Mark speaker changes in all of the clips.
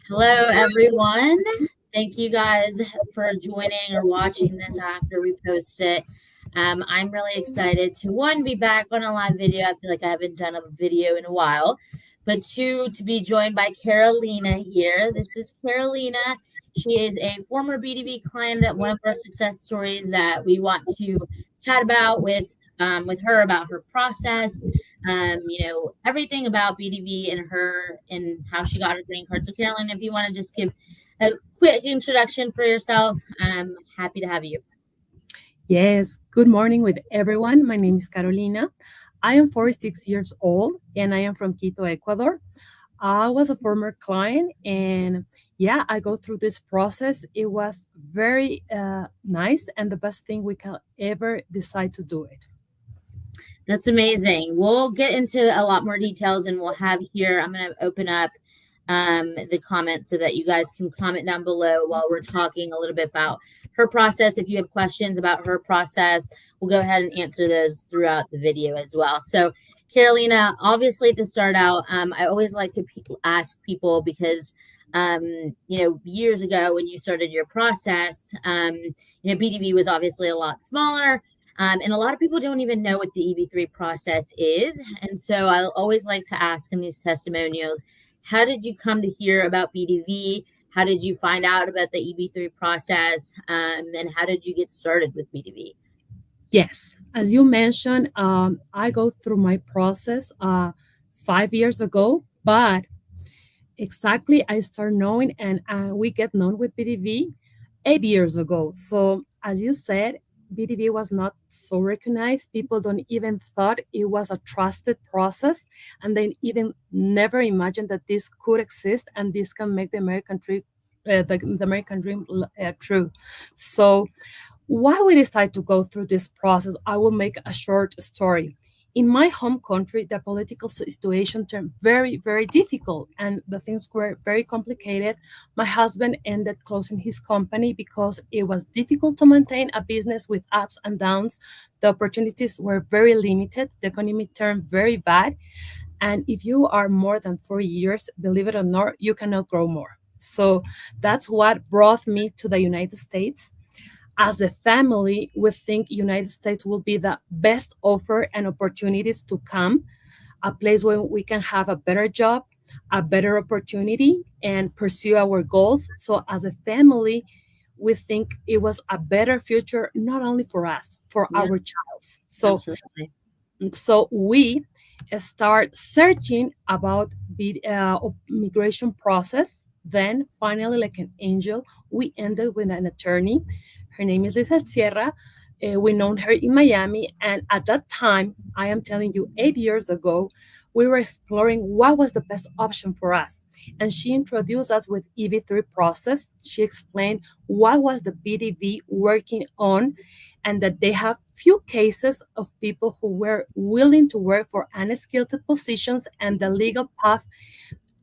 Speaker 1: Hello, everyone. Thank you guys for joining or watching this after we post it. I'm really excited to one, be back on a live video. I feel like I haven't done a video in a while, but two, to be joined by Carolina here. This is Carolina. She is a former BDV client at one of our success stories that we want to chat about with her about her process, everything about BDV and her and how she got her green card. So, Carolyn, if you want to just give a quick introduction for yourself, I'm happy to have you.
Speaker 2: Yes, good morning with everyone. My name is Carolina. I am 46 years old and I am from Quito, Ecuador. I was a former client and yeah, I go through this process. It was very nice and the best thing we can ever decide to do it.
Speaker 1: That's amazing. We'll get into a lot more details and we'll have here, I'm going to open up the comments so that you guys can comment down below while we're talking a little bit about her process. If you have questions about her process, we'll go ahead and answer those throughout the video as well. So, Carolina, obviously to start out, I always like to ask people because, years ago when you started your process, BDV was obviously a lot smaller. And a lot of people don't even know what the EB-3 process is. And so I always like to ask in these testimonials, how did you come to hear about BDV? How did you find out about the EB-3 process? And how did you get started with BDV?
Speaker 2: Yes, as you mentioned, I go through my process 5 years ago, but exactly I start knowing and we get known with BDV 8 years ago. So as you said, BDV was not so recognized. People don't even thought it was a trusted process, and they even never imagined that this could exist and this can make the American dream, the American dream true. So why we decide to go through this process, I will make a short story. In my home country, the political situation turned very, very difficult and the things were very complicated. My husband ended closing his company because it was difficult to maintain a business with ups and downs. The opportunities were very limited. The economy turned very bad. And if you are more than 4 years, believe it or not, you cannot grow more. So that's what brought me to the United States. As a family, we think United States will be the best offer and opportunities to come, a place where we can have a better job, a better opportunity, and pursue our goals. So as a family, we think it was a better future, not only for us, for
Speaker 1: Yeah,
Speaker 2: our child. So,
Speaker 1: absolutely.
Speaker 2: so we start searching about the migration process. Then finally, like an angel, we ended with an attorney. Her name is Lisa Sierra. We known her in Miami, and at that time, I am telling you, 8 years ago, we were exploring what was the best option for us. And she introduced us with EB-3 process. She explained what was the BDV working on, and that they have few cases of people who were willing to work for unskilled positions, and the legal path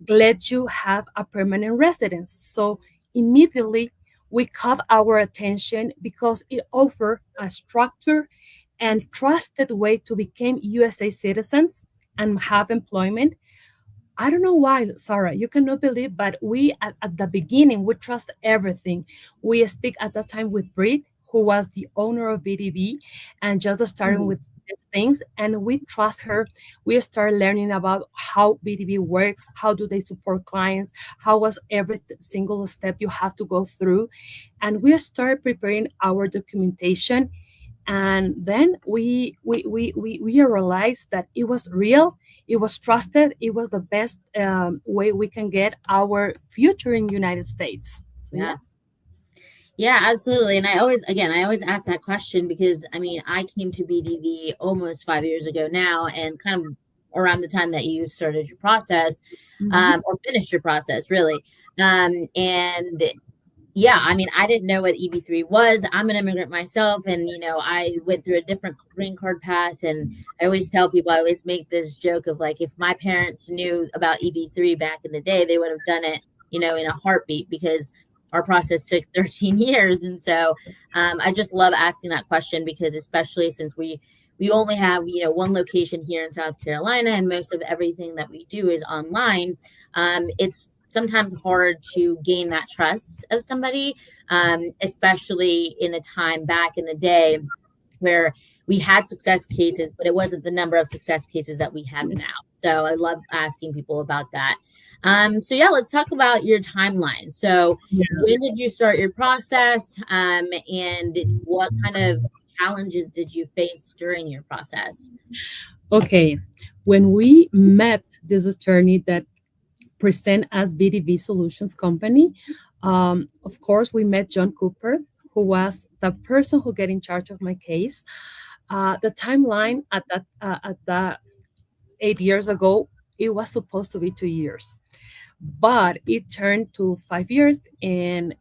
Speaker 2: let you have a permanent residence. So immediately we caught our attention because it offered a structured and trusted way to become USA citizens and have employment. I don't know why, Sarah, you cannot believe, but we at the beginning, we trust everything. We speak at that time with Brit, who was the owner of BDB, and just starting with these things. And we trust her. We start learning about how BDB works, how do they support clients, how was every single step you have to go through. And we start preparing our documentation. And then we realized that it was real, it was trusted, it was the best way we can get our future in United States. So yeah.
Speaker 1: Yeah. Yeah, absolutely. And I always ask that question because I mean, I came to BDV almost 5 years ago now, and kind of around the time that you started your process,
Speaker 2: Mhm.
Speaker 1: or finished your process, really. And yeah, I mean, I didn't know what EB-3 was. I'm an immigrant myself, and I went through a different green card path. And I always tell people, I always make this joke of like, if my parents knew about EB-3 back in the day, they would have done it, in a heartbeat because our process took 13 years. And so I just love asking that question because especially since we only have one location here in South Carolina, and most of everything that we do is online. It's sometimes hard to gain that trust of somebody, especially in a time back in the day where we had success cases, but it wasn't the number of success cases that we have now. So I love asking people about that. So yeah, let's talk about your timeline. So
Speaker 2: Yeah.
Speaker 1: when did you start your process, and what kind of challenges did you face during your process?
Speaker 2: Okay. When we met this attorney that present as BDV Solutions company, of course, we met John Cooper, who was the person who get in charge of my case. The timeline at that 8 years ago, it was supposed to be 2 years, but it turned to 5 years. And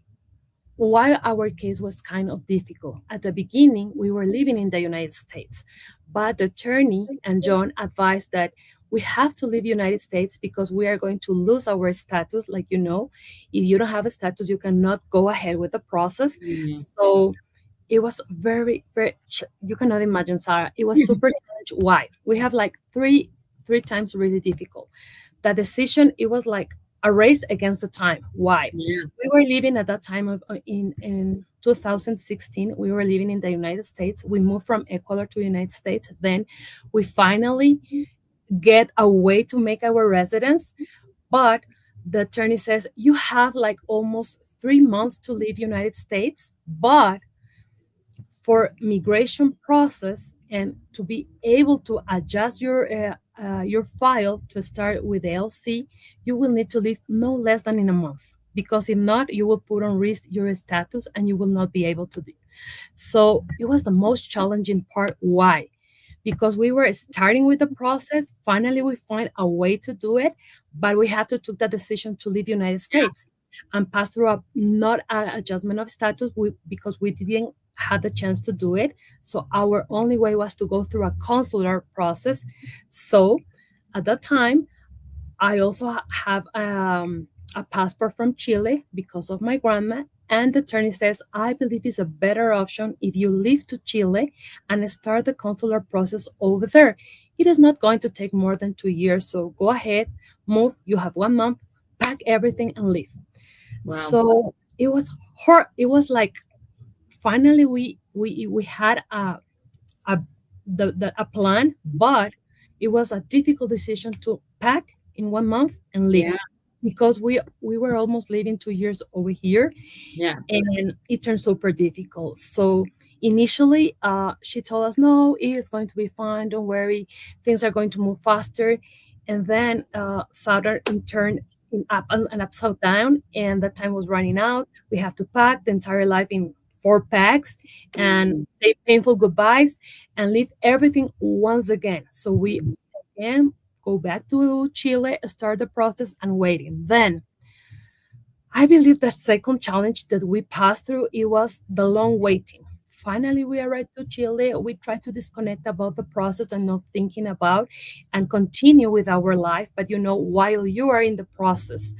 Speaker 2: while our case was kind of difficult at the beginning, we were living in the United States, but the attorney and John advised that we have to leave United States because we are going to lose our status. Like, if you don't have a status, you cannot go ahead with the process.
Speaker 1: Mhm.
Speaker 2: So it was very, very, you cannot imagine, Sarah. It was super challenging. Why? We have like three times really difficult. The decision, it was like a race against the time. Why?
Speaker 1: Yeah.
Speaker 2: We were living at that time in 2016. We were living in the United States. We moved from Ecuador to the United States. Then we finally get a way to make our residence, but the attorney says you have like almost 3 months to leave United States, but for migration process and to be able to adjust your file to start with the LC, you will need to leave no less than in a month, because if not, you will put on risk your status and you will not be able to do. So it was the most challenging part. Why? Because we were starting with the process. Finally, we find a way to do it, but we have to take the decision to leave United States and pass through a not a adjustment of status because we didn't had the chance to do it. So our only way was to go through a consular process. So at that time, I also have a passport from Chile because of my grandma. And the attorney says, I believe it's a better option if you leave to Chile and start the consular process over there. It is not going to take more than 2 years. So go ahead, move. You have 1 month, pack everything and leave.
Speaker 1: Wow.
Speaker 2: So it was hard. It was like finally we had a a plan, but it was a difficult decision to pack in 1 month and leave
Speaker 1: Yeah.
Speaker 2: because we were almost living 2 years over here,
Speaker 1: Yeah.
Speaker 2: and it turned super difficult. So initially, she told us, "No, it is going to be fine. Don't worry. Things are going to move faster." And then Saturn turned in up and upside down, and that time was running out. We have to pack the entire life in 4 packs and
Speaker 1: Mhm.
Speaker 2: say painful goodbyes and leave everything once again. So we again go back to Chile, start the process, and waiting. Then I believe that second challenge that we passed through, it was the long waiting. Finally, we arrived to Chile. We tried to disconnect about the process and not thinking about and continue with our life. But while you are in the process,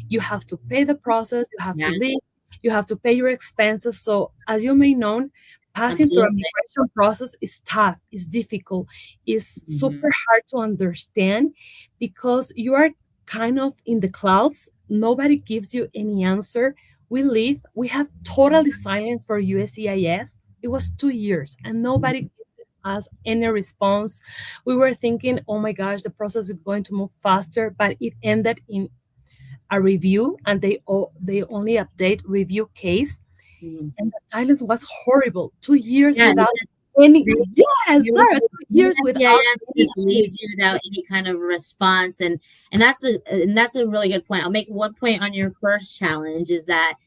Speaker 2: you have to pay the process, you have to
Speaker 1: Yeah.
Speaker 2: live, you have to pay your expenses. So, as you may know, passing through a
Speaker 1: Absolutely.
Speaker 2: migration process is tough, it's difficult, it's
Speaker 1: Mhm.
Speaker 2: super hard to understand because you are kind of in the clouds. Nobody gives you any answer. We have totally silence for USCIS. It was 2 years and nobody gives us any response. We were thinking, oh my gosh, the process is going to move faster, but it ended in a review and they only update review case.
Speaker 1: Mhm.
Speaker 2: And the silence was horrible. 2 years
Speaker 1: Yeah.
Speaker 2: without any,
Speaker 1: They
Speaker 2: yes, Sarah, 2 years without
Speaker 1: USCIS
Speaker 2: any
Speaker 1: just leaves you without any kind of response, and that's a really good point. I'll make one point on your first challenge is that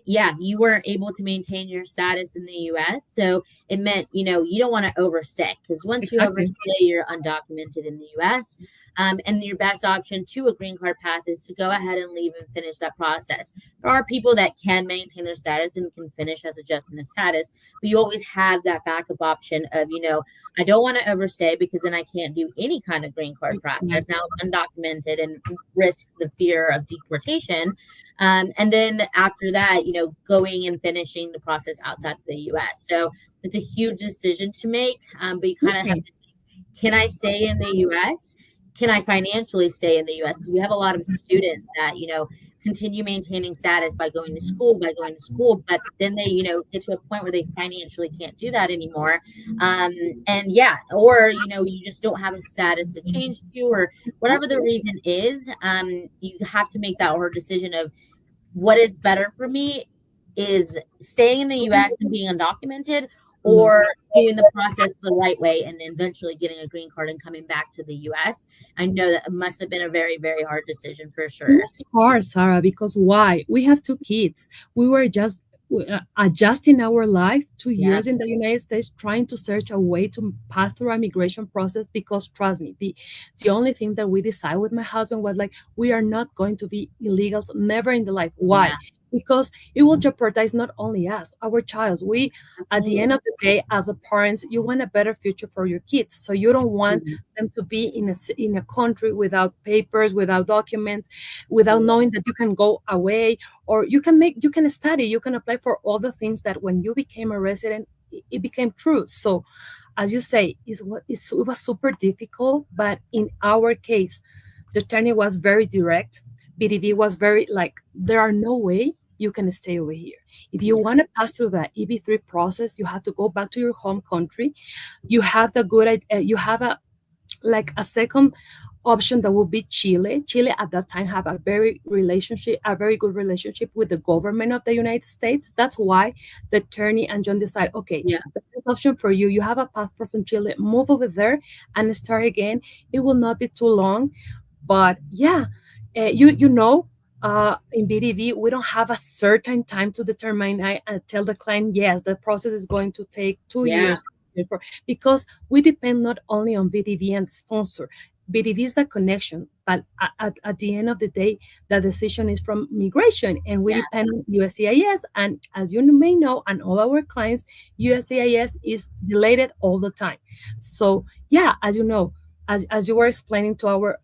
Speaker 1: yeah, you were able to maintain your status in the US. So it meant, you don't want to overstay, because once you
Speaker 2: exactly.
Speaker 1: overstay, you're undocumented in the US. And your best option to a green card path is to go ahead and leave and finish that process. There are people that can maintain their status and can finish as adjustment of status, but you always have that backup option of, I don't want to overstay because then I can't do any kind of green card process.
Speaker 2: Exactly.
Speaker 1: Now I'm undocumented and risk the fear of deportation. And then after that, going and finishing the process outside of the US. So it's a huge decision to make, but you kind of have
Speaker 2: Okay.
Speaker 1: to, can I stay in the US? can I financially stay in the US? Because we have a lot of students that, continue maintaining status by going to school, but then they, get to a point where they financially can't do that anymore. Um, and yeah, or, you just don't have a status to change to, or whatever the reason is, you have to make that hard decision of what is better for me is staying in the US and being undocumented, or doing the process the right way and then eventually getting a green card and coming back to the US. I know that it must have been a very, very hard decision for
Speaker 2: It
Speaker 1: sure.
Speaker 2: was hard, Sarah, because why? We have two kids. We were just adjusting our life, two
Speaker 1: Yeah.
Speaker 2: years in the United States, trying to search a way to pass through our immigration process. Because trust me, the only thing that we decided with my husband was like, we are not going to be illegals, never in the life. Why?
Speaker 1: Yeah.
Speaker 2: Because it will jeopardize not only us, our child. We, at the
Speaker 1: Absolutely.
Speaker 2: end of the day, as a parents, you want a better future for your kids. So you don't want
Speaker 1: Mhm.
Speaker 2: them to be in a country without papers, without documents, without knowing that you can go away, or you can study, you can apply for all the things that when you became a resident, it became true. So as you say, it was super difficult, but in our case, the attorney was very direct. BDV was very like, there are no way you can stay over here. If you
Speaker 1: Yeah.
Speaker 2: want to pass through the EB-3 process, you have to go back to your home country. You have you have a second option that will be Chile. Chile at that time have a very good relationship with the government of the United States. That's why the attorney and John decide, okay,
Speaker 1: Yeah.
Speaker 2: the best option for you, you have a passport from Chile, move over there and start again. It will not be too long, but yeah, you know, in BDV we don't have a certain time to determine. I tell the client, yes, the process is going to take 2 years.
Speaker 1: Yeah.
Speaker 2: Because we depend not only on BDV and the sponsor. BDV is the connection, but at the end of the day, the decision is from migration, and we
Speaker 1: Yeah.
Speaker 2: depend on USCIS. And as you may know, and all our clients, USCIS is delayed all the time. So yeah, as you know, as you were explaining to our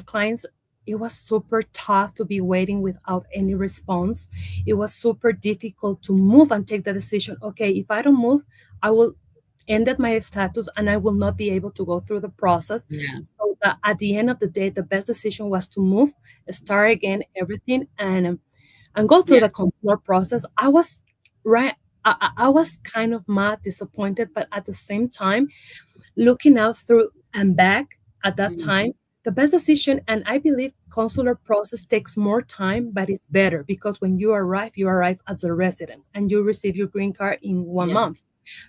Speaker 2: clients, it was super tough to be waiting without any response. It was super difficult to move and take the decision. Okay, if I don't move, I will ended my status and I will not be able to go through the process.
Speaker 1: Yeah.
Speaker 2: So that at the end of the day, the best decision was to move, start again, everything, and go through
Speaker 1: Yeah.
Speaker 2: the consular process. I was right. I was kind of mad, disappointed, but at the same time, looking out through and back at that
Speaker 1: Mhm.
Speaker 2: time, the best decision, and I believe consular process takes more time, but it's better because when you arrive as a resident and you receive your green card in one
Speaker 1: Yeah.
Speaker 2: month.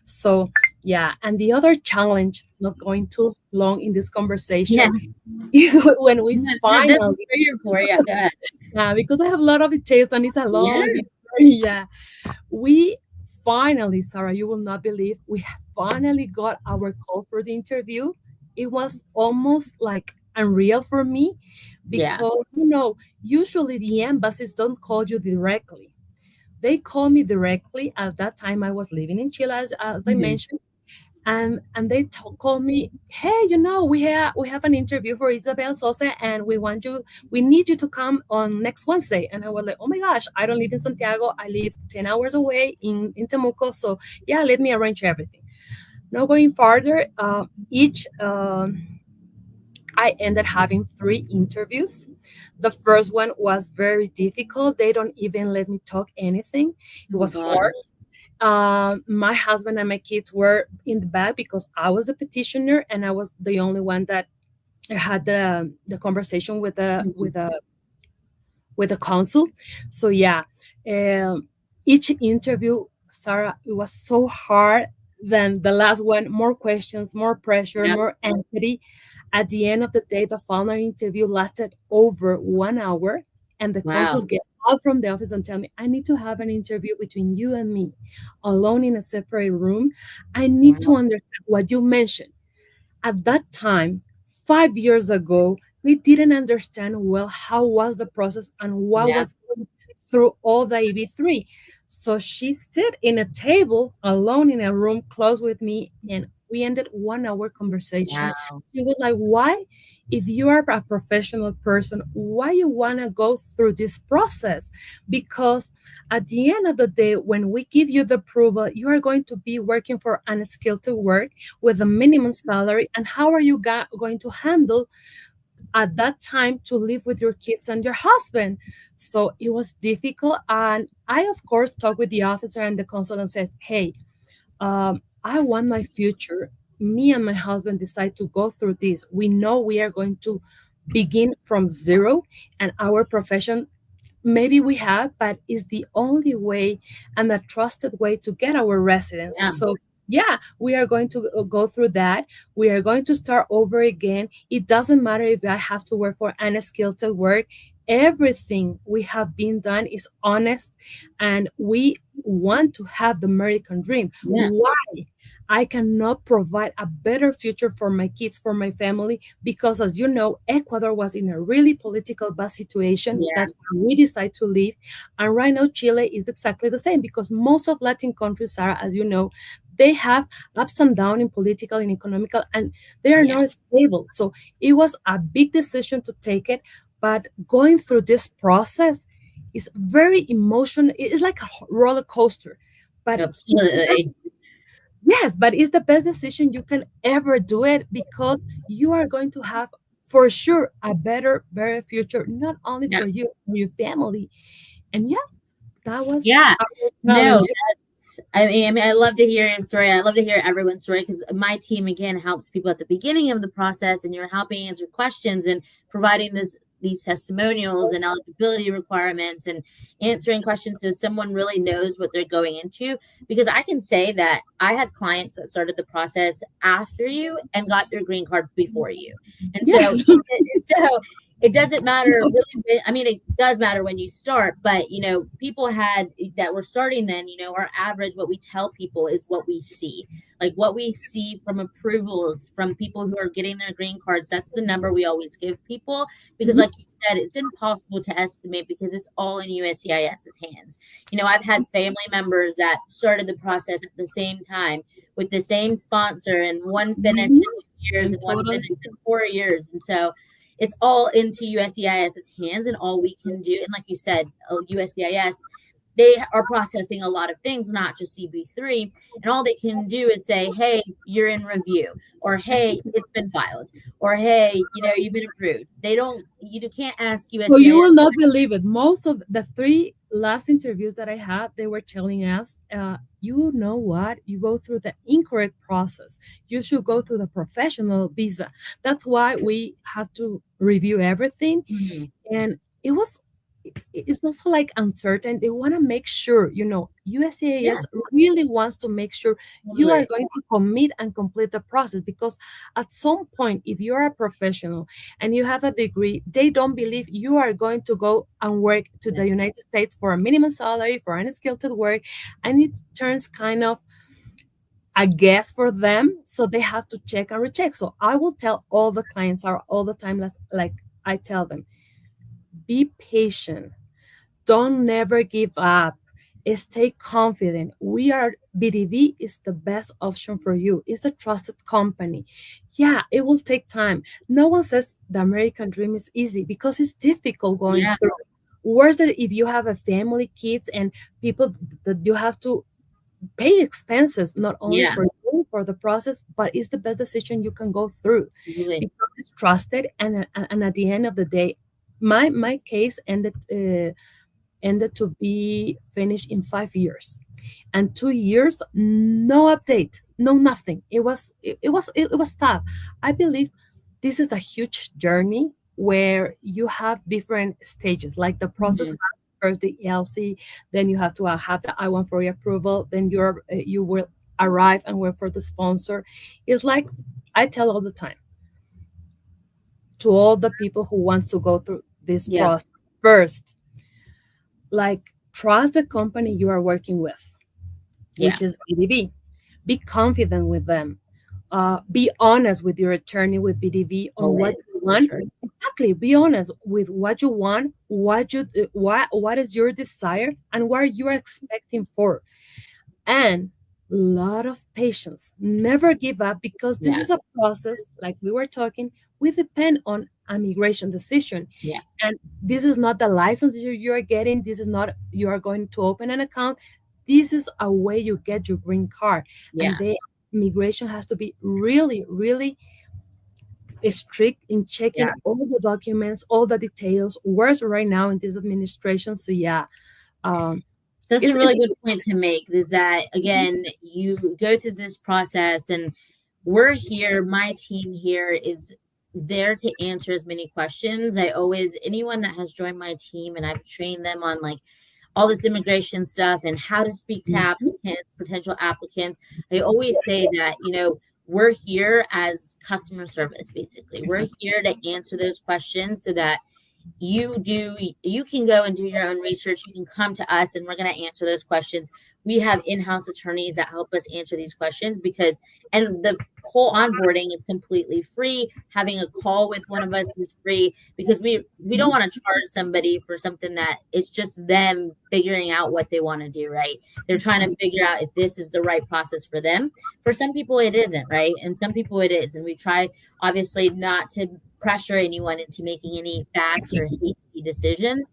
Speaker 2: So yeah, and the other challenge, not going too long in this
Speaker 1: Yeah.
Speaker 2: conversation, is when we
Speaker 1: That's
Speaker 2: finally,
Speaker 1: what we're here for. Yeah. Go ahead.
Speaker 2: because I have a lot of details and it's a
Speaker 1: Yeah.
Speaker 2: long story. Yeah, we finally, Sarah, you will not believe, we finally got our call for the interview. It was almost like unreal for me
Speaker 1: Yeah.
Speaker 2: because, usually the embassies don't call you directly. They call me directly. At that time, I was living in Chile, as I
Speaker 1: Mhm.
Speaker 2: mentioned, and they call me, hey, we have an interview for Isabel Sosa, and we need you to come on next Wednesday. And I was like, oh my gosh, I don't live in Santiago, I live 10 hours away in Temuco, so yeah, let me arrange everything. Now going further, each I ended having 3 interviews. The first one was very difficult. They don't even let me talk anything. It
Speaker 1: Oh
Speaker 2: was hard.
Speaker 1: gosh.
Speaker 2: My husband and my kids were in the back because I was the petitioner and I was the only one that had the conversation
Speaker 1: Mhm.
Speaker 2: with the council. So yeah, um, each interview, Sarah, it was so hard. Than the last one, more questions, more pressure,
Speaker 1: Yep.
Speaker 2: more anxiety. At the end of the day, the final interview lasted over 1 hour, and the consul
Speaker 1: Wow.
Speaker 2: get out from the office and tell me, I need to have an interview between you and me, alone in a separate room. I need to
Speaker 1: Wow.
Speaker 2: understand what you mentioned. At that time, 5 years ago, we didn't understand well how was the process and what
Speaker 1: Yeah.
Speaker 2: was going through all the EB-3. So she sat in a table alone in a room close with me, and we ended 1 hour conversation.
Speaker 1: Wow.
Speaker 2: She was like, why, if you are a professional person, why you want to go through this process? Because at the end of the day, when we give you the approval, you are going to be working for unskilled to work with a minimum salary. And how are you going to handle at that time to live with your kids and your husband. So it was difficult. And I, of course, talked with the officer and the consul and said, hey, I want my future. Me and my husband decide to go through this. We know we are going to begin from zero, and our profession maybe we have, but it's the only way and a trusted way to get our residence.
Speaker 1: Yeah.
Speaker 2: So yeah, we are going to go through that. We are going to start over again. It doesn't matter if I have to work for unskilled work. Everything we have been done is honest, and we want to have the American dream.
Speaker 1: Yeah.
Speaker 2: Why? I cannot provide a better future for my kids, for my family, because as you know, Ecuador was in a really political bad situation.
Speaker 1: Yeah.
Speaker 2: That's why we decided to leave. And right now, Chile is exactly the same because most of Latin countries are, as you know, they have ups and downs in political and economical, and they are
Speaker 1: Yeah.
Speaker 2: not stable. So it was a big decision to take it. But going through this process is very emotional. It's like a roller coaster. But
Speaker 1: Absolutely.
Speaker 2: yes, but it's the best decision you can ever do it because you are going to have for sure a better future, not only
Speaker 1: Yeah.
Speaker 2: for you, for your family. And yeah, that was
Speaker 1: Yeah.
Speaker 2: our
Speaker 1: No,
Speaker 2: challenge.
Speaker 1: I mean, I love to hear your story. I love to hear everyone's story because my team again helps people at the beginning of the process, and you're helping answer questions and providing these testimonials and eligibility requirements and answering questions so someone really knows what they're going into. Because I can say that I had clients that started the process after you and got their green card before you, and so
Speaker 2: Yes.
Speaker 1: so it doesn't matter really. I mean, it does matter when you start, but people had that were starting then. Our average, what we tell people is what we see, like what we see from approvals from people who are getting their green cards. That's the number we always give people because,
Speaker 2: Mhm.
Speaker 1: like you said, it's impossible to estimate because it's all in USCIS's hands. I've had family members that started the process at the same time with the same sponsor, and one finished
Speaker 2: Mhm.
Speaker 1: in 2 years
Speaker 2: And
Speaker 1: and one
Speaker 2: totally.
Speaker 1: finished in 4 years, and so it's all into USCIS's hands, and all we can do, and like you said, USCIS, they are processing a lot of things, not just EB-3, and all they can do is say, hey, you're in review, or hey, it's been filed, or hey, you've been approved. You can't ask
Speaker 2: So you will
Speaker 1: USCIS.
Speaker 2: not believe it. Most of the three last interviews that I had, they were telling us, you know what? You go through the incorrect process. You should go through the professional visa. That's why we have to review everything.
Speaker 1: Mhm.
Speaker 2: And it's also like uncertain. They want to make sure,
Speaker 1: Yeah,
Speaker 2: USCIS really wants to make sure you are
Speaker 1: totally.
Speaker 2: going to commit and complete the process because at some point, if you're a professional and you have a degree, they don't believe you are going to go and work to
Speaker 1: Yeah,
Speaker 2: the United States for a minimum salary, for unskilled work, and it turns kind of a guess for them. So they have to check and recheck. So I will tell all the clients are all the time, like I tell them, be patient. Don't never give up. Stay confident. BDV is the best option for you. It's a trusted company. Yeah, it will take time. No one says the American dream is easy because it's difficult going
Speaker 1: yeah,
Speaker 2: through. Worse than if you have a family, kids, and people that you have to pay expenses not only
Speaker 1: yeah,
Speaker 2: for you for the process, but it's the best decision you can go through
Speaker 1: totally.
Speaker 2: because it's trusted. And at the end of the day, my case ended to be finished in 5 years, and 2 years no update, no nothing. It was tough. I believe this is a huge journey where you have different stages, like the process
Speaker 1: Mhm.
Speaker 2: has first the ELC, then you have to have the I-140 approval, then you will arrive and wait for the sponsor. It's like I tell all the time to all the people who wants to go through this
Speaker 1: Yeah,
Speaker 2: process. First, like trust the company you are working with,
Speaker 1: yeah,
Speaker 2: which is BDV. Be confident with them. Be honest with your attorney with BDV on what you
Speaker 1: always for
Speaker 2: want.
Speaker 1: sure.
Speaker 2: Exactly. Be honest with what you want, what is your desire, and what you are expecting for. And lot of patience. Never give up because this
Speaker 1: Yeah,
Speaker 2: is a process. Like we were talking, we depend on a migration decision,
Speaker 1: yeah,
Speaker 2: and this is not the license you are getting. This is not you are going to open an account. This is a way you get your green card,
Speaker 1: yeah,
Speaker 2: and the migration has to be really, really strict in checking
Speaker 1: Yeah.
Speaker 2: all the documents, all the details. Worse right now in this administration. So yeah, um,
Speaker 1: That's a
Speaker 2: it's
Speaker 1: really good point to make, is that again, you go through this process and we're here, my team here is there to answer as many questions. I always, anyone that has joined my team and I've trained them on like all this immigration stuff and how to speak to
Speaker 2: Mhm.
Speaker 1: applicants, potential applicants, I always say that, we're here as customer service, basically. We're
Speaker 2: Exactly.
Speaker 1: here to answer those questions so that you can go and do your own research. You can come to us and we're going to answer those questions. We have in-house attorneys that help us answer these questions, because and the whole onboarding is completely free. Having a call with one of us is free, because we don't
Speaker 2: Mhm.
Speaker 1: want to charge somebody for something that it's just them figuring out what they want to do, right? They're trying to figure out if this is the right process for them. For some people it isn't, right? And some people it is, and we try obviously not to pressure anyone into making any fast or hasty decisions,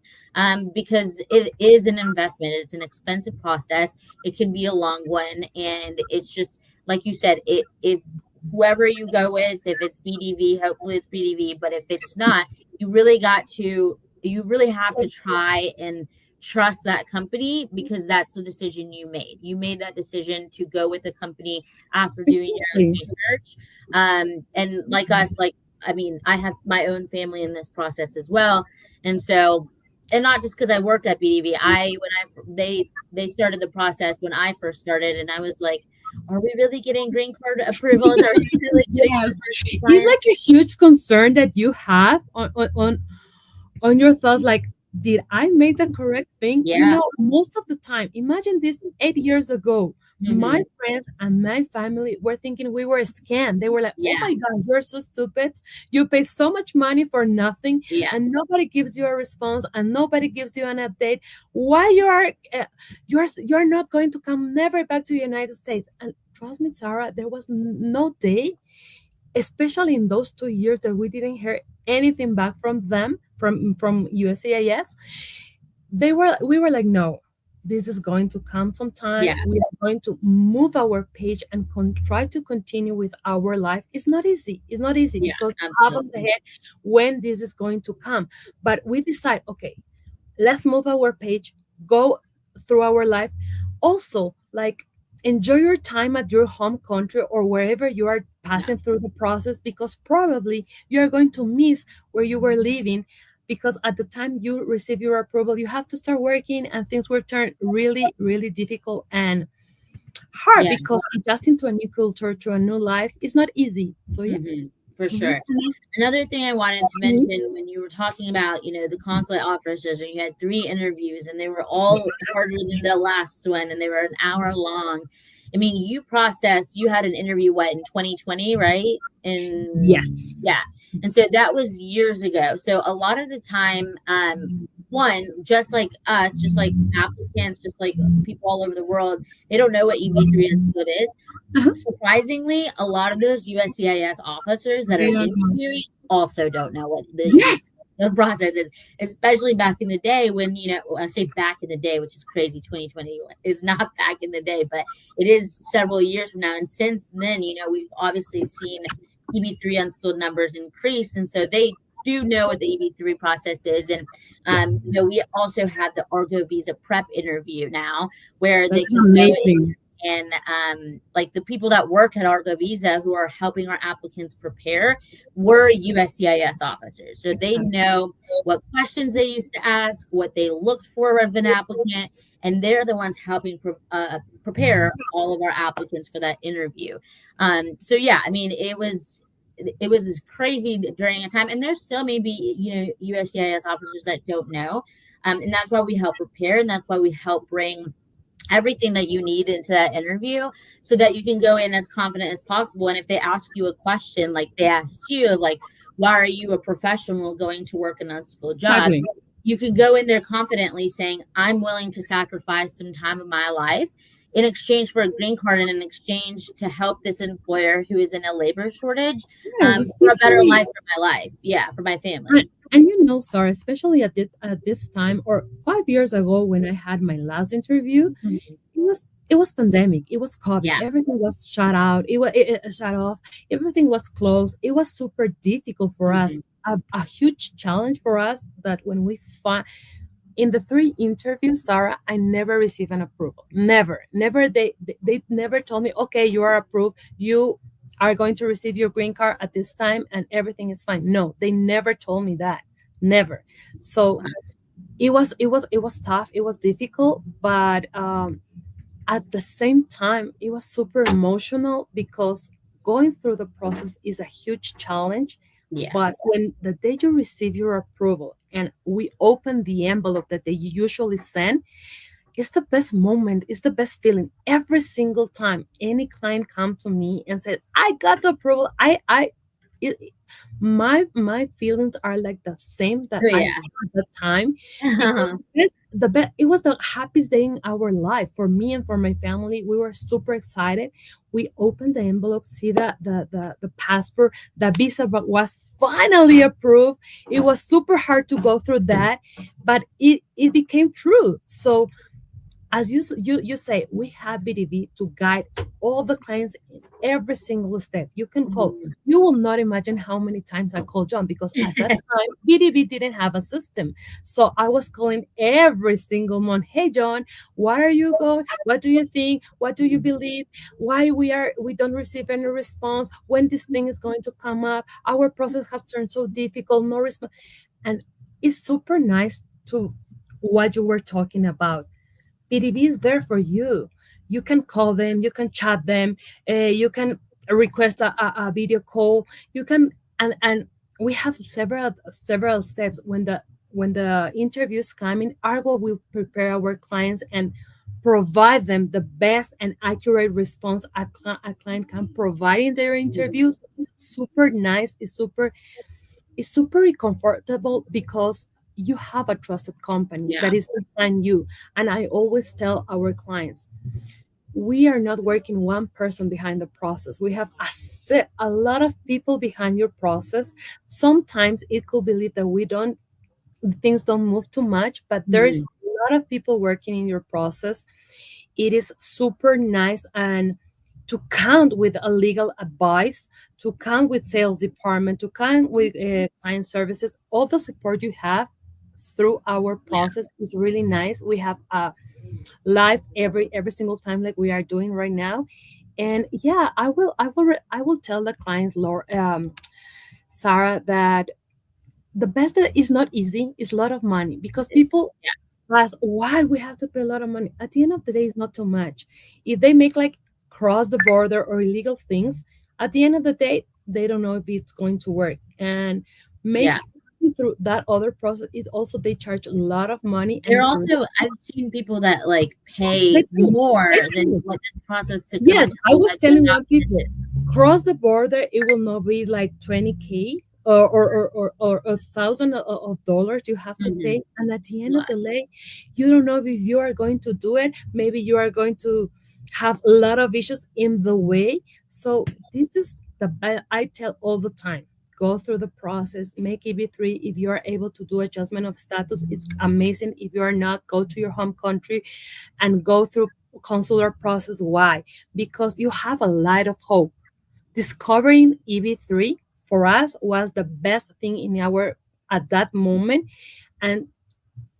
Speaker 1: because it is an investment. It's an expensive process. It can be a long one. And it's just, like you said, if whoever you go with, if it's BDV, hopefully it's BDV, but if it's not, you really have to try and trust that company, because that's the decision you made. You made that decision to go with the company after doing your own
Speaker 2: Exactly.
Speaker 1: research. And like us, like I mean, I have my own family in this process as well. And so, and not just because I worked at BDV, they started the process when I first started, and I was like, are we really getting green card approvals? Are we really getting
Speaker 2: Yes,
Speaker 1: first
Speaker 2: it's
Speaker 1: compliance?
Speaker 2: like a huge concern that you have on your thoughts, like, did I make the correct thing?
Speaker 1: Yeah.
Speaker 2: Most of the time, imagine this 8 years ago, my
Speaker 1: Hmm.
Speaker 2: friends and my family were thinking we were scammed. They were like, oh
Speaker 1: Yeah.
Speaker 2: my gosh, you're so stupid. You paid so much money for nothing,
Speaker 1: Yeah.
Speaker 2: and nobody gives you a response, and nobody gives you an update. Why you're not going to come never back to the United States? And trust me, Sarah, there was no day, especially in those 2 years, that we didn't hear anything back from them, from USCIS. We were like, no, this is going to come sometime.
Speaker 1: Yeah.
Speaker 2: We are going to move our page and try to continue with our life. It's not easy. It's not easy
Speaker 1: Yeah.
Speaker 2: because you have on the
Speaker 1: Absolutely.
Speaker 2: head when this is going to come. But we decide, okay, let's move our page, go through our life. Also, like, enjoy your time at your home country or wherever you are
Speaker 1: Yeah.
Speaker 2: passing through the process, because probably you are going to miss where you were living, because at the time you receive your approval you have to start working, and things will turn really, really difficult and hard,
Speaker 1: Yeah.
Speaker 2: because adjusting to a new culture, to a new life, is not easy. So yeah.
Speaker 1: Hmm. For
Speaker 2: Mhm.
Speaker 1: sure. Another thing I wanted to mention, when you were talking about, the consulate officers, and you had 3 interviews and they were all harder than the last one and they were an hour long. I mean, you had an interview, what, in 2020, right?
Speaker 2: Yes.
Speaker 1: Yeah. And so that was years ago. So a lot of the time, one, just like us, just like applicants, just like people all over the world, they don't know what EB-3 until it is.
Speaker 2: Uh-huh.
Speaker 1: Surprisingly, a lot of those USCIS officers that are
Speaker 2: Yeah.
Speaker 1: interviewing also don't know what the
Speaker 2: Yes.
Speaker 1: the process is, especially back in the day when, I say back in the day, which is crazy. 2020 is not back in the day, but it is several years from now. And since then, we've obviously seen EB-3 unskilled numbers increase. And so they do know what the EB-3 process is. And,
Speaker 2: Yes.
Speaker 1: we also have the Argo Visa prep interview now, where they
Speaker 2: That's
Speaker 1: can go
Speaker 2: amazing.
Speaker 1: and like the people that work at Argo Visa who are helping our applicants prepare were USCIS officers. So they know what questions they used to ask, what they looked for of an applicant, and they're the ones helping prepare all of our applicants for that interview. So yeah, I mean, it was as crazy during a time, and there's still maybe USCIS officers that don't know, and that's why we help prepare, and that's why we help bring everything that you need into that interview so that you can go in as confident as possible. And if they ask you a question like they asked you, like, why are you a professional going to work an unskilled job?
Speaker 2: Exactly.
Speaker 1: You can go in there confidently saying, I'm willing to sacrifice some time of my life in exchange for a green card and in exchange to help this employer who is in a labor shortage,
Speaker 2: Yes,
Speaker 1: for a better
Speaker 2: especially.
Speaker 1: life for my life. Yeah, for my
Speaker 2: And,
Speaker 1: family.
Speaker 2: and Sarah, especially at this time or 5 years ago when I had my last interview,
Speaker 1: Mhm.
Speaker 2: it was it was pandemic, it was COVID,
Speaker 1: Yeah.
Speaker 2: everything was shut out, it shut off, everything was closed. It was super difficult for us,
Speaker 1: Mhm.
Speaker 2: a huge challenge for us, that when we find in the three interviews, Sarah, I never received an approval. Never. They never told me, okay, you are approved. You are going to receive your green card at this time, and everything is fine. No, they never told me that. Never. So
Speaker 1: Wow.
Speaker 2: it was tough. It was difficult, but at the same time, it was super emotional because going through the process is a huge challenge.
Speaker 1: Yeah.
Speaker 2: But when the day you receive your approval and we open the envelope that they usually send, it's the best moment, it's the best feeling. Every single time any client come to me and said, I got the approval, it, my feelings are like the same that
Speaker 1: Oh,
Speaker 2: I
Speaker 1: yeah.
Speaker 2: had at the time, because it was the happiest day in our life for me and for my family. We were super excited. We opened the envelope, see the passport, the visa was finally approved. It was super hard to go through that, but it became true. So as you say, we have BDV to guide all the clients in every single step. You can call.
Speaker 1: Mhm.
Speaker 2: You will not imagine how many times I called John, because at that time BDV didn't have a system. So I was calling every single month. Hey John, what are you going? What do you think? What do you believe? Why we don't receive any response? When this thing is going to come up? Our process has turned so difficult. No response, and it's super nice to what you were talking about. BDB is there for you. You can call them, you can chat them, you can request a video call. You can, and we have several steps when the interviews come in. Argo will prepare our clients and provide them the best and accurate response a client can provide in their interviews. It's super nice. It's super comfortable because you have a trusted company
Speaker 1: Yeah.
Speaker 2: that is behind you. And I always tell our clients, we are not working one person behind the process. We have a lot of people behind your process. Sometimes it could believe that we don't things don't move too much, but there is
Speaker 1: Mhm.
Speaker 2: a lot of people working in your process. It is super nice, and to count with a legal advice, to count with sales department, to count with client services, all the support you have through our
Speaker 1: Yeah.
Speaker 2: process is really nice. We have a live every single time, like we are doing right now. And yeah, I will tell the clients, Laura, Sarah, that the best that is not easy is a lot of money, because
Speaker 1: It's
Speaker 2: people ask why we have to pay a lot of money. At the end of the day, it's not too much. If they make like cross the border or illegal things, at the end of the day, they don't know if it's going to work. And
Speaker 1: yeah.
Speaker 2: make through that other process is also, they charge a lot of money, and
Speaker 1: There are
Speaker 2: it's a
Speaker 1: also
Speaker 2: risk.
Speaker 1: I've seen people that like
Speaker 2: Yes,
Speaker 1: pay
Speaker 2: they do.
Speaker 1: more
Speaker 2: They
Speaker 1: than
Speaker 2: do.
Speaker 1: what this process to come
Speaker 2: Yes,
Speaker 1: into
Speaker 2: I
Speaker 1: the
Speaker 2: was
Speaker 1: US would
Speaker 2: telling
Speaker 1: not
Speaker 2: one
Speaker 1: be.
Speaker 2: people, cross the border, it will not be like 20K or $1,000 of dollars you have to
Speaker 1: Mhm.
Speaker 2: pay. And at the end of the
Speaker 1: Less.
Speaker 2: day, you don't know if you are going to do it. Maybe you are going to have a lot of issues in the way. So this is I tell all the time. Go through the process, make EB-3. If you are able to do adjustment of status, it's amazing. If you are not, go to your home country and go through consular process. Why? Because you have a light of hope. Discovering EB-3 for us was the best thing in our at that moment, and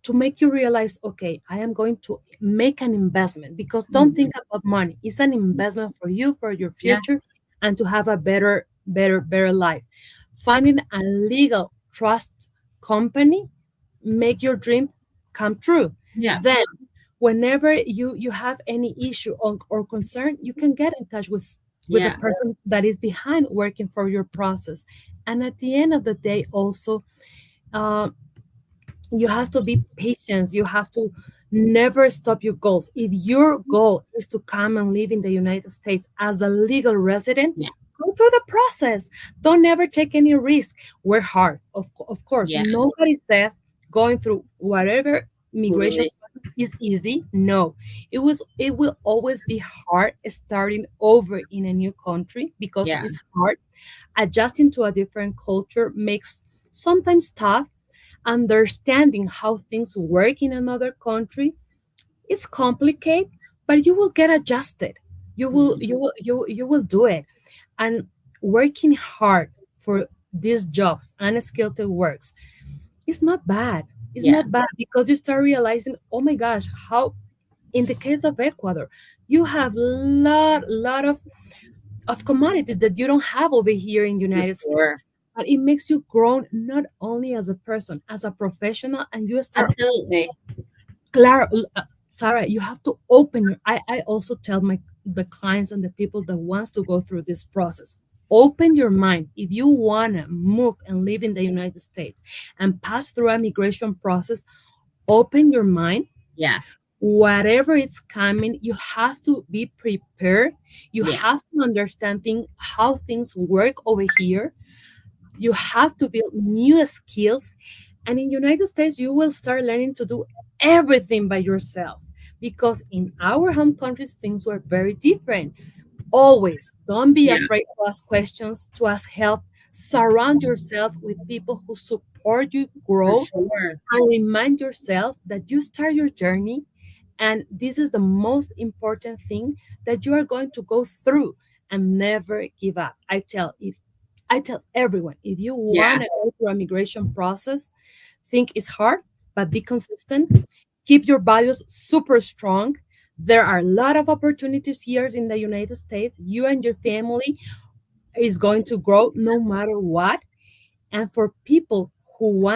Speaker 2: to make you realize, okay, I am going to make an investment, because don't
Speaker 1: Mhm.
Speaker 2: think about money. It's an investment for you, for your
Speaker 1: Yeah.
Speaker 2: future, and to have a better life. Finding a legal trust company make your dream come true.
Speaker 1: Yeah.
Speaker 2: Then whenever you have any issue or concern, you can get in touch with the
Speaker 1: Yeah.
Speaker 2: person that is behind working for your process. And at the end of the day also, uh, you have to be patient. You have to never stop your goals. If your goal is to come and live in the United States as a legal resident,
Speaker 1: Yeah.
Speaker 2: go through the process. Don't ever take any risk. Work hard. Of course,
Speaker 1: Yeah.
Speaker 2: nobody says going through whatever immigration
Speaker 1: Totally.
Speaker 2: process is easy. No, it will always be hard starting over in a new country, because
Speaker 1: Yeah.
Speaker 2: it's hard. Adjusting to a different culture makes sometimes tough. Understanding how things work in another country, it's complicated, but you will get adjusted.
Speaker 1: Mhm.
Speaker 2: You will do it. And working hard for these jobs, unskilled works, is not bad. It's
Speaker 1: Yeah,
Speaker 2: not bad because you start realizing, oh my gosh, how in the case of Ecuador, you have lot of commodities that you don't have over here in the
Speaker 1: for
Speaker 2: United
Speaker 1: sure.
Speaker 2: States. And it makes you grow not only as a person, as a professional, and you start
Speaker 1: Absolutely.
Speaker 2: Clara, Sarah, you have to open your. I also tell my the clients and the people that wants to go through this process. Open your mind. If you wanna move and live in the United States and pass through a migration process, open your mind.
Speaker 1: Yeah,
Speaker 2: Whatever is coming, you have to be prepared. You
Speaker 1: yeah,
Speaker 2: have to understand how things work over here. You have to build new skills, and in United States you will start learning to do everything by yourself, because in our home countries things were very different. Always don't be
Speaker 1: yeah,
Speaker 2: afraid to ask questions, to ask help. Surround yourself with people who support you
Speaker 1: for
Speaker 2: grow,
Speaker 1: sure.
Speaker 2: and remind yourself that you start your journey, and this is the most important thing, that you are going to go through, and never give up. I tell everyone, if you
Speaker 1: Yeah,
Speaker 2: want to go through a migration process, think it's hard, but be consistent. Keep your values super strong. There are a lot of opportunities here in the United States. You and your family is going to grow no matter what. And for people who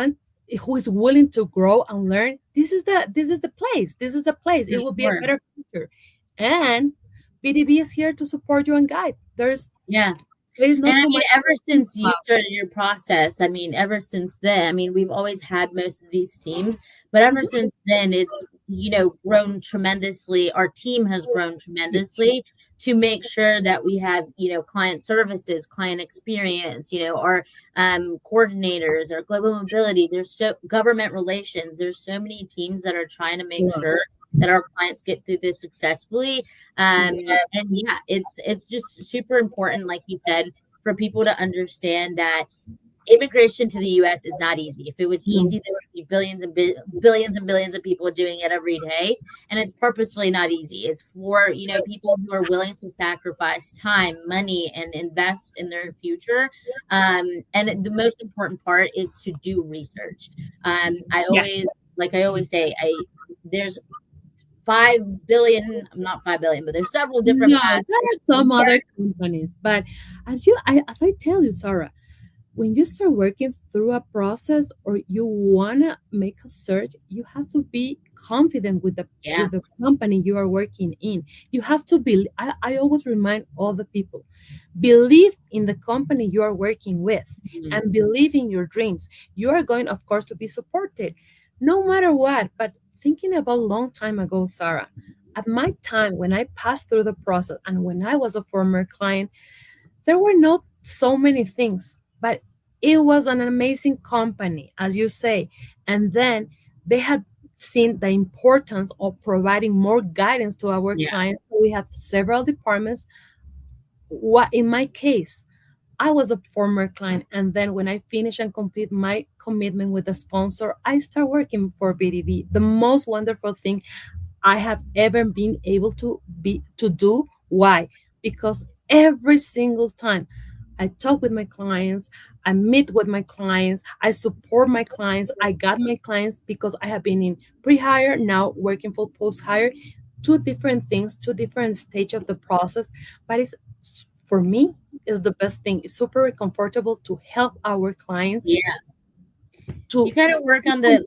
Speaker 2: is willing to grow and learn, this is the place. This is the place.
Speaker 1: for
Speaker 2: It will be a
Speaker 1: sure.
Speaker 2: better future. And BDB is here to support you and guide.
Speaker 1: Yeah.
Speaker 2: There is
Speaker 1: And
Speaker 2: not
Speaker 1: I
Speaker 2: too
Speaker 1: mean,
Speaker 2: much
Speaker 1: ever
Speaker 2: to think
Speaker 1: since you
Speaker 2: about.
Speaker 1: started your process, I mean, ever since then, I mean, we've always had most of these teams, but ever
Speaker 2: Mhm.
Speaker 1: since then, it's, grown tremendously. Our team has grown
Speaker 2: Yes.
Speaker 1: tremendously to make sure that we have, client services, client experience, our coordinators, our global mobility. There's so government relations. There's so many teams that are trying to make
Speaker 2: Yeah.
Speaker 1: sure that our clients get through this successfully.
Speaker 2: Yeah.
Speaker 1: And yeah, it's just super important, like you said, for people to understand that immigration to the US is not easy. If it was
Speaker 2: No.
Speaker 1: easy, there would be billions and billions of people doing it every day. And it's purposefully not easy. It's for, people who are willing to sacrifice time, money, and invest in their future. And the most important part is to do research. I
Speaker 2: Yes.
Speaker 1: always, like I always say, there's 5 billion, not 5 billion, but there's several different
Speaker 2: No,
Speaker 1: paths
Speaker 2: there are
Speaker 1: to
Speaker 2: some
Speaker 1: work.
Speaker 2: other companies, but as I tell you, Sarah, when you start working through a process or you wanna make a search, you have to be confident with the
Speaker 1: Yeah.
Speaker 2: company you are working in. You have to be. I always remind all the people, believe in the company you are working with,
Speaker 1: Mhm.
Speaker 2: and believe in your dreams. You are going, of course, to be supported, no matter what. But thinking about a long time ago, Sarah, at my time when I passed through the process and when I was a former client, there were not so many things, but it was an amazing company, as you say. And then they had seen the importance of providing more guidance to our
Speaker 1: Yeah.
Speaker 2: clients. We have several departments. What in my case, I was a former client, and then when I finish and complete my commitment with the sponsor, I start working for BDV. The most wonderful thing I have ever been able to do. Why? Because every single time I talk with my clients, I meet with my clients, I support my clients, I got my clients because I have been in pre-hire, now working for post-hire, two different things, two different stage of the process, but it's for me is the best thing. It's super comfortable to help our clients
Speaker 1: Yeah. You
Speaker 2: to
Speaker 1: kind of work on the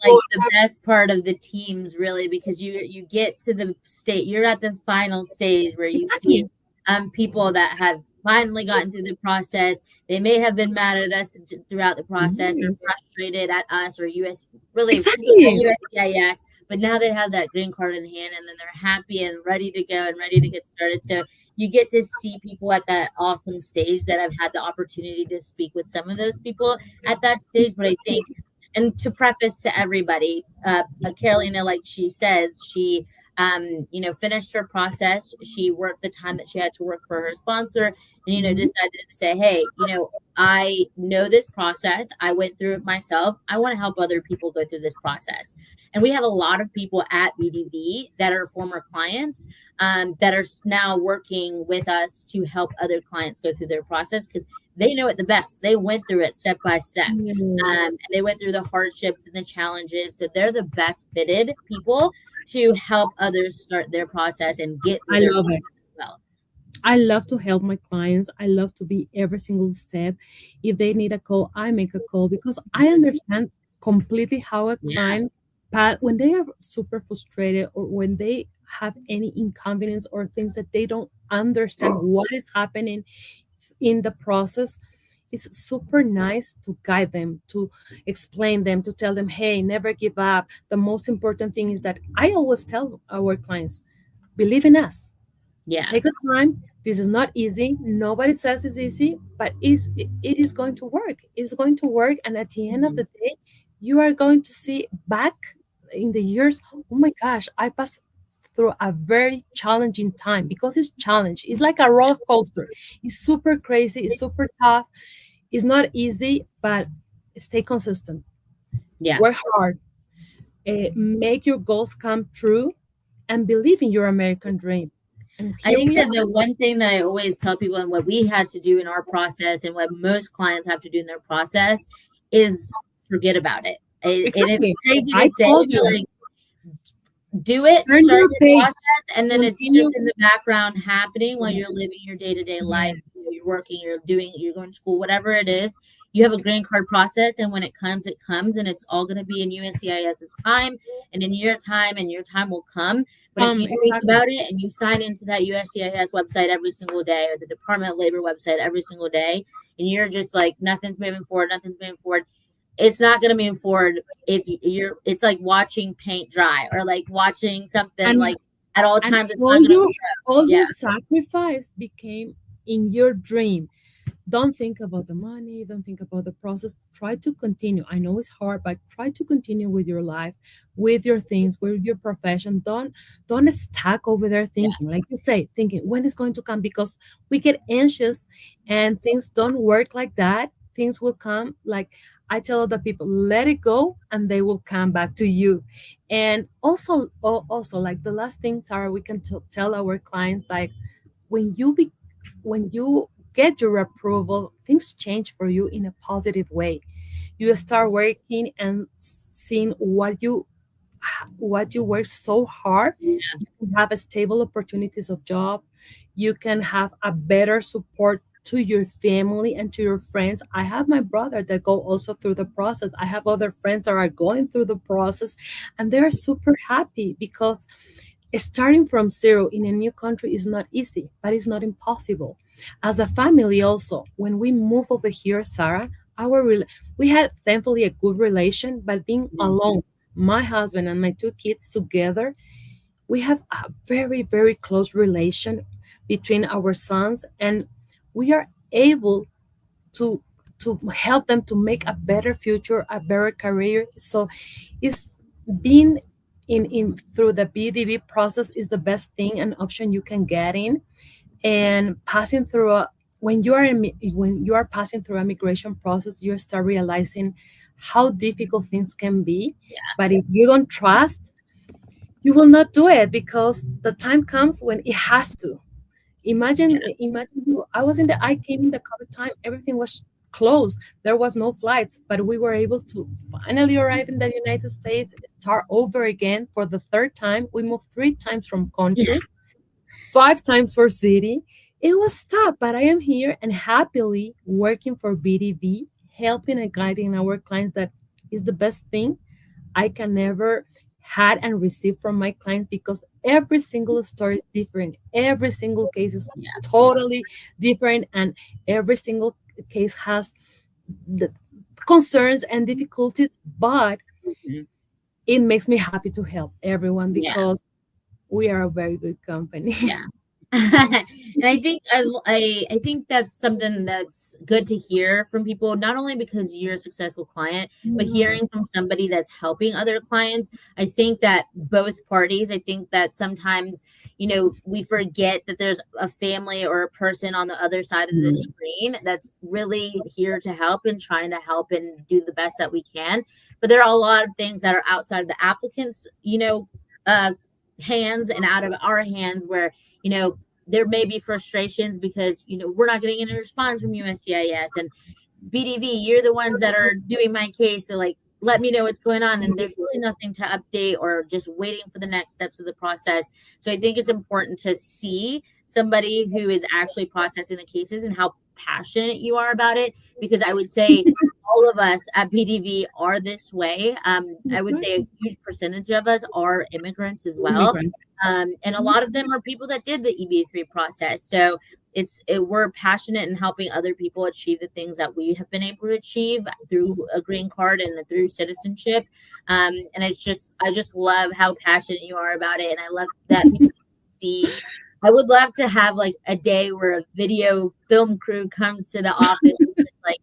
Speaker 1: best part of the teams, really, because you get to the state, you're at the final stage where you see
Speaker 2: exactly,
Speaker 1: people that have finally gotten through the process. They may have been mad at us throughout the process, or
Speaker 2: yes,
Speaker 1: frustrated at us, or US, really at
Speaker 2: exactly.
Speaker 1: USCIS, but now they have that green card in hand, and then they're happy and ready to go and ready to get started. So you get to see people at that awesome stage that have had the opportunity to speak with some of those people at that stage. But I think, and to preface to everybody, Carolina, like she says, she finished her process. She worked the time that she had to work for her sponsor, and
Speaker 2: Mhm.
Speaker 1: decided to say, hey, I know this process. I went through it myself. I want to help other people go through this process. And we have a lot of people at BDV that are former clients that are now working with us to help other clients go through their process because they know it the best. They went through it step by step.
Speaker 2: Yes.
Speaker 1: And they went through the hardships and the challenges. So they're the best fitted people to help others start their process and get through
Speaker 2: I
Speaker 1: their
Speaker 2: love it.
Speaker 1: process as well.
Speaker 2: I love to help my clients. I love to be every single step. If they need a call, I make a call because I
Speaker 1: Mhm.
Speaker 2: understand completely how a
Speaker 1: Yeah.
Speaker 2: client, when they are super frustrated or when they have any inconvenience or things that they don't understand what is happening in the process, it's super nice to guide them, to explain them, to tell them, hey, never give up. The most important thing is that I always tell our clients, believe in us,
Speaker 1: Yeah.
Speaker 2: take the time. This is not easy. Nobody says it's easy, but it is going to work. It's going to work. And at the end of
Speaker 1: Mhm.
Speaker 2: the day, you are going to see back in the years, oh my gosh, I passed through a very challenging time because it's challenge. It's like a roller coaster. It's super crazy. It's super tough. It's not easy, but stay consistent.
Speaker 1: Yeah.
Speaker 2: Work hard. Make your goals come true and believe in your American dream. And
Speaker 1: I
Speaker 2: here
Speaker 1: think
Speaker 2: we are.
Speaker 1: that the one thing that I always tell people and what we had to do in our process and what most clients have to do in their process is forget about it. And it's
Speaker 2: Exactly.
Speaker 1: crazy to
Speaker 2: I
Speaker 1: say,
Speaker 2: told
Speaker 1: but
Speaker 2: you,
Speaker 1: like do it,
Speaker 2: turn
Speaker 1: start
Speaker 2: your
Speaker 1: your
Speaker 2: page,
Speaker 1: process, and then it's just
Speaker 2: continue.
Speaker 1: in the background happening while you're living your day-to-day life.
Speaker 2: Yeah.
Speaker 1: You're working, you're doing, you're going to school, whatever it is. You have a green card process, and when it comes, and it's all going to be in USCIS's time and in your time will come. But if you think
Speaker 2: Exactly.
Speaker 1: about it and you sign into that USCIS website every single day or the Department of Labor website every single day, and you're just like, nothing's moving forward, it's not going to move forward if you're it's like watching paint dry or like watching something
Speaker 2: And
Speaker 1: like at all
Speaker 2: and
Speaker 1: times it's not going to
Speaker 2: all
Speaker 1: yeah
Speaker 2: your sacrifice became in your dream. Don't think about the money, don't think about the process. Try to continue. I know it's hard, but try to continue with your life, with your things, with your profession. Don't stuck over there
Speaker 1: yeah
Speaker 2: thinking, like you say, thinking when it's going to come, because we get anxious and things don't work like that. Things will come, like I tell other people, let it go and they will come back to you. And also like the last thing, Tara, we can tell our clients, like when when you get your approval, things change for you in a positive way. You start working and seeing what you work so hard. You can have a stable opportunities of job. You can have a better support to your family and to your friends. I have my brother that go also through the process. I have other friends that are going through the process and they're super happy because starting from zero in a new country is not easy, but it's not impossible. As a family, also, when we move over here, Sarah, we had thankfully a good relation, but being
Speaker 1: Mhm.
Speaker 2: alone, my husband and my two kids together, we have a very, very close relation between our sons, and we are able to help them to make a better future, a better career. So it's being in through the BDV process is the best thing and option you can get in. And passing through when you are passing through a migration process, you start realizing how difficult things can be. But if you don't trust, you will not do it because the time comes when it has to. Imagine you. I came in the COVID time. Everything was closed. There was no flights, but we were able to finally arrive in the United States, start over again for the third time. We moved three times from
Speaker 1: yeah
Speaker 2: country, five times for city. It was tough, but I am here and happily working for BDV, helping and guiding our clients. That is the best thing I can never had and receive from my clients because every single story is different. Every single case is
Speaker 1: yeah
Speaker 2: totally different, and every single case has the concerns and difficulties. But
Speaker 1: Mhm.
Speaker 2: it makes me happy to help everyone
Speaker 1: yeah
Speaker 2: because we are a very good company.
Speaker 1: yeah And I think that's something that's good to hear from people, not only because you're a successful client, but hearing from somebody that's helping other clients. I think that both parties, I think that sometimes, we forget that there's a family or a person on the other side of the screen that's really here to help and trying to help and do the best that we can. But there are a lot of things that are outside of the applicants, uh, hands and out of our hands where, there may be frustrations because, we're not getting any response from USCIS and BDV. You're the ones that are doing my case. So, like, let me know what's going on. And there's really nothing to update or just waiting for the next steps of the process. So, I think it's important to see somebody who is actually processing the cases and how passionate you are about it. Because I would say all of us at BDV are this way. I would say a huge percentage of us are immigrants as well.
Speaker 2: Immigrant.
Speaker 1: And a lot of them are people that did the EB-3 process. So we're passionate in helping other people achieve the things that we have been able to achieve through a green card and through citizenship. And I just love how passionate you are about it, and I love that people see. I would love to have like a day where a video film crew comes to the office and just like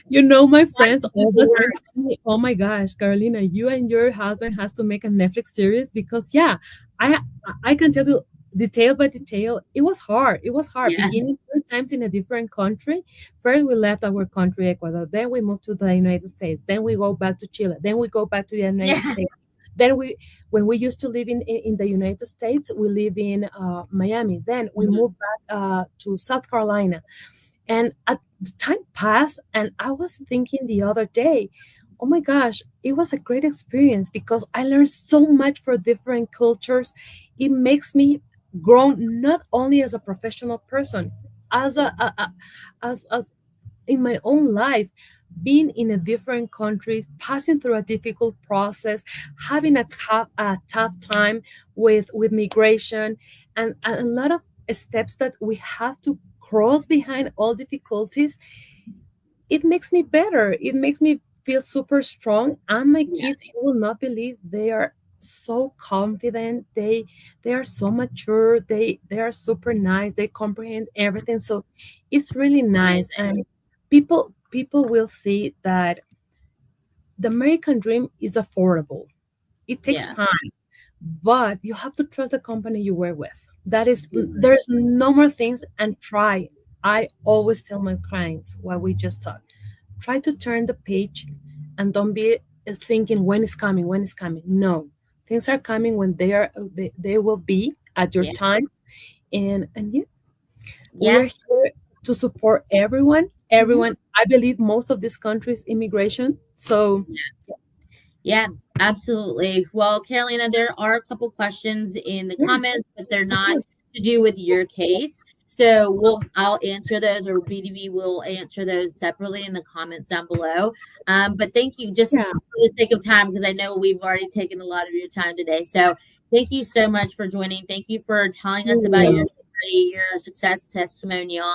Speaker 2: My friends all the
Speaker 1: people
Speaker 2: time
Speaker 1: work.
Speaker 2: tell me, "Oh my gosh, Carolina, you and your husband has to make a Netflix series because yeah, I I can tell you detail by detail. It was hard. It was hard
Speaker 1: Yeah.
Speaker 2: beginning first times in a different country. First, we left our country, Ecuador. Then we moved to the United States. Then we go back to Chile. Then we go back to the United
Speaker 1: Yeah.
Speaker 2: States. Then when we used to live in the United States, we live in Miami. Then we
Speaker 1: Mhm.
Speaker 2: moved back to South Carolina. And at the time passed, and I was thinking the other day, oh my gosh, it was a great experience because I learned so much for different cultures. It makes me grow not only as a professional person, as as in my own life, being in a different countries, passing through a difficult process, having a tough time with migration, and a lot of steps that we have to cross behind all difficulties. It makes me better. It makes me feel super strong. And my
Speaker 1: Yeah.
Speaker 2: kids, you will not believe, they are so confident. They are so mature. They are super nice. They comprehend everything. So it's really nice.
Speaker 1: Amazing.
Speaker 2: And people will see that the American dream is affordable. It takes
Speaker 1: Yeah.
Speaker 2: time, but you have to trust the company you work with. There's no more things, and try. I always tell my clients what we just talked. Try to turn the page and don't be thinking when it's coming. No, things are coming when they will be at your
Speaker 1: Yeah.
Speaker 2: time. And yeah, we are
Speaker 1: Yeah.
Speaker 2: here to support everyone.
Speaker 1: Mhm.
Speaker 2: Everyone, I believe most of these countries immigration. So
Speaker 1: Yeah, absolutely. Well, Carolina, there are a couple questions in the
Speaker 2: yes,
Speaker 1: comments, but they're
Speaker 2: of
Speaker 1: not
Speaker 2: course.
Speaker 1: to do with your case. So I'll answer those, or BDV will answer those separately in the comments down below. But thank you, just
Speaker 2: Yeah.
Speaker 1: for the sake of time, because I know we've already taken a lot of your time today. So thank you so much for joining. Thank you for telling us about your story, your success testimonial.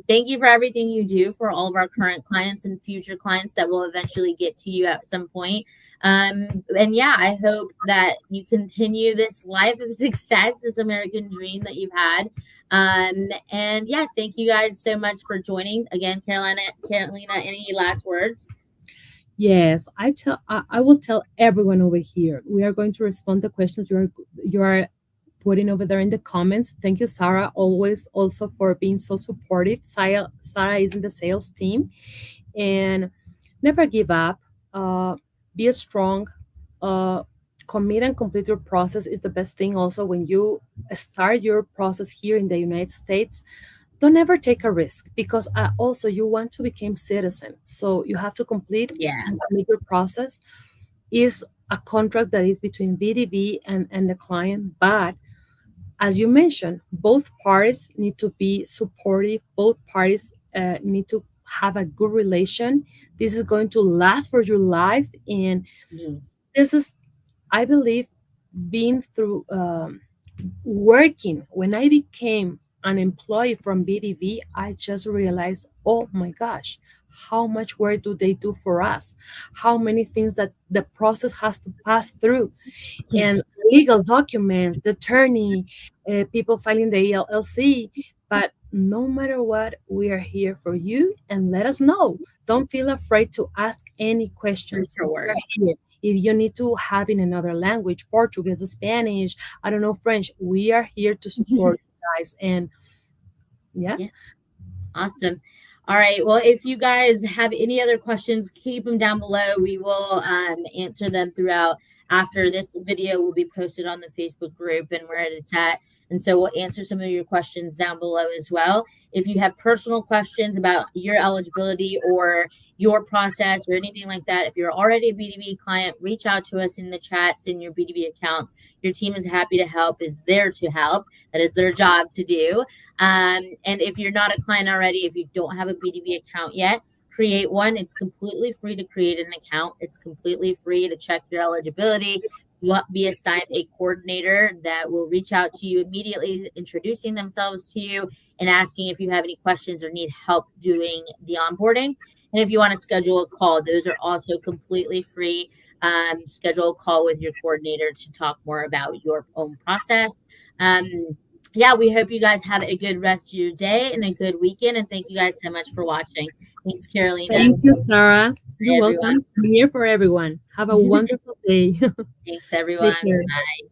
Speaker 1: Thank you for everything you do for all of our current clients and future clients that will eventually get to you at some point. And yeah, I hope that you continue this life of success, this American dream that you've had. And yeah, thank you guys so much for joining again. Carolina, any last words?
Speaker 2: Yes, I will tell everyone over here. We are going to respond to questions you are putting over there in the comments. Thank you, Sarah, always also for being so supportive. Sarah is in the sales team, and never give up. Be strong. Uh, Commit and complete your process is the best thing. Also, when you start your process here in the United States, don't ever take a risk because also you want to become citizen, so you have to complete
Speaker 1: Yeah.
Speaker 2: and commit your process. Is a contract that is between VDV and the client, but as you mentioned, both parties need to be supportive. Both parties need to have a good relation. This is going to last for your life, and
Speaker 1: Mhm.
Speaker 2: this is, I believe, being through working. When I became an employee from BDV, I just realized, oh my gosh, how much work do they do for us? How many things that the process has to pass through.
Speaker 1: Yeah.
Speaker 2: And legal documents, the attorney, people filing the LLC. But no matter what, we are here for you and let us know. Don't feel afraid to ask any
Speaker 1: For
Speaker 2: questions. We
Speaker 1: sure.
Speaker 2: are here. If you need to have in another language, Portuguese, Spanish, I don't know, French, we are here to support you guys. And yeah,
Speaker 1: Yeah. Awesome. All right. Well, if you guys have any other questions, keep them down below. We will answer them throughout. After this video will be posted on the Facebook group and where it's at. And so we'll answer some of your questions down below as well. If you have personal questions about your eligibility or your process or anything like that, if you're already a BDV client, reach out to us in the chats in your BDV accounts. Your team is happy to help, is there to help. That is their job to do. And if you're not a client already, if you don't have a BDV account yet, create one. It's completely free to create an account. It's completely free to check your eligibility. You'll be assigned a coordinator that will reach out to you immediately, introducing themselves to you and asking if you have any questions or need help doing the onboarding. And if you want to schedule a call, those are also completely free. Schedule a call with your coordinator to talk more about your own process. Yeah, we hope you guys have a good rest of your day and a good weekend. And thank you guys so much for watching. Thanks, Carolina.
Speaker 2: thank you, Sarah. You're
Speaker 1: Bye, everyone.
Speaker 2: welcome. I'm here for everyone. Have a wonderful day.
Speaker 1: Thanks, everyone.
Speaker 2: Take care.
Speaker 1: Bye.